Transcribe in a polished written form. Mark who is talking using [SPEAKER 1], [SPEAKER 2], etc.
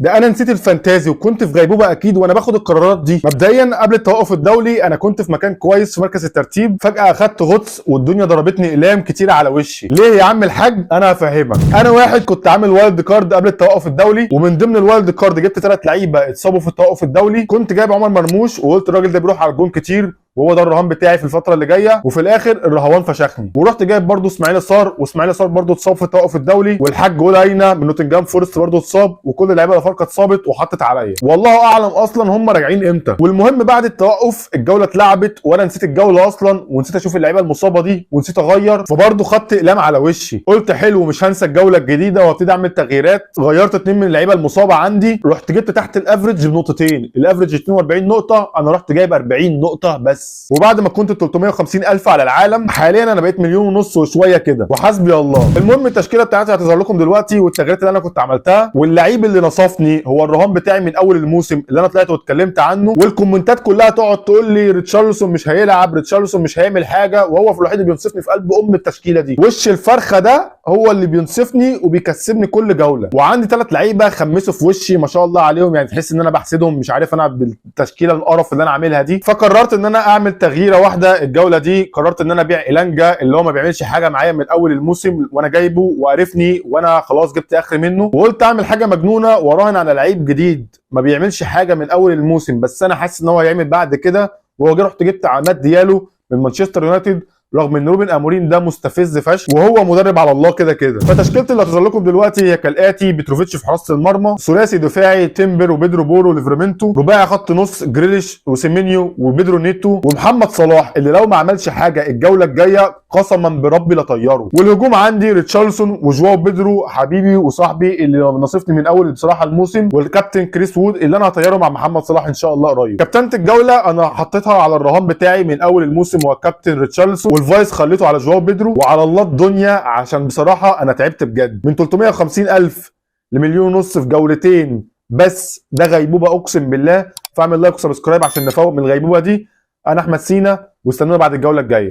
[SPEAKER 1] ده انا نسيت الفانتازي وكنت في غيبوبه اكيد وانا باخد القرارات دي. مبدئيا قبل التوقف الدولي انا كنت في مكان كويس في مركز الترتيب، فجاه اخدت غطس والدنيا ضربتني اقلام كتيره على وشي. ليه يا عم الحاج؟ انا هفهمك. انا واحد كنت عامل وايلد كارد قبل التوقف الدولي، ومن ضمن الوايلد كارد جبت 3 لعيبه اتصابوا في التوقف الدولي. كنت جايب عمر مرموش وقلت الراجل ده بيروح على الجون كتير وهو ده الرهان بتاعي في الفتره اللي جايه، وفي الاخر الرهوان فشخني. ورحت جايب برده اسماعيل صار، واسماعيل صار برده اتصاب في التوقف الدولي، والحاج جولاينا من نوتنجهام فورست برده اتصاب، وكل اللعيبه الافارقه اتصابت وحطت عليا. والله اعلم اصلا هم راجعين امتى. والمهم بعد التوقف الجوله اتلعبت وانا نسيت الجوله اصلا، ونسيت اشوف اللعيبه المصابه دي، ونسيت اغير، فبرده خدت اقلام على وشي. قلت حلو مش هنسى الجوله الجديده وابتدي اعمل تغييرات. غيرت 2 من اللعيبه المصابه عندي، رحت جبت تحت الافريج بنقطتين، الافريج 42 نقطه، انا رحت جايب 40 نقطه بس. وبعد ما كنت 350,000 على العالم، حاليا انا بقيت 1.5 مليون وشويه كده، وحسبي الله. المهم التشكيله بتاعتي هتظهر لكم دلوقتي، والتغييرات اللي انا كنت عملتها، واللعيب اللي نصفني هو الرهان بتاعي من اول الموسم اللي انا طلعت واتكلمت عنه، والكومنتات كلها تقعد تقول لي ريتشارلسون مش هيلعب، ريتشارلسون مش هيعمل حاجه، وهو في الوحيد اللي بينصفني في قلب التشكيله دي. وش الفرخه ده هو اللي بينصفني وبيكسبني كل جوله. وعندي 3 لعيبه خمسوا في وشي ما شاء الله عليهم، يعني تحس ان انا بحسدهم، مش عارف انا بالتشكيله القرف اللي انا عاملها دي. فقررت ان انا اعمل تغييره واحده الجوله دي. قررت ان انا ابيع إيلانجا اللي هو ما بيعملش حاجه معايا من اول الموسم وانا جايبه وعرفني وانا خلاص جبت اخر منه، وقلت اعمل حاجه مجنونه وراهن على لعيب جديد ما بيعملش حاجه من اول الموسم، بس انا حاسس ان هو هيعمل بعد كده. وهو جه رحت جبت عماد ديالو من مانشستر يونايتد، رغم ان روبن امورين ده مستفز فشخ وهو مدرب على الله كده كده. فتشكيلتي اللي هتظهر لكم دلوقتي هي كالاتي: بتروفيتش في حراسه المرمى، ثلاثي دفاعي تيمبر وبيدرو بورو وليفرمنتو، رباعي خط نص جريليش وسيمينيو وبيدرو نيتو، ومحمد صلاح اللي لو ما عملش حاجه الجوله الجايه قسما بربي لطيره. والهجوم عندي ريتشارلسون وجواو بيدرو حبيبي وصاحبي اللي نصفني من اول بصراحه الموسم، والكابتن كريس وود اللي انا هطيره مع محمد صلاح ان شاء الله قريب. كابتنه الجوله انا حطيتها على الرهان بتاعي من اول الموسم هو الكابتن ريتشارلسون، والفايس خليته على جواو بيدرو، وعلى الله الدنيا عشان بصراحه انا تعبت بجد. من 350,000 ل1.5 مليون في جولتين بس، ده غيبوبه اقسم بالله. فاعمل لايك وسبسكرايب عشان نفوق من الغيبوبه دي. انا احمد سينا واستنونا بعد الجوله الجايه.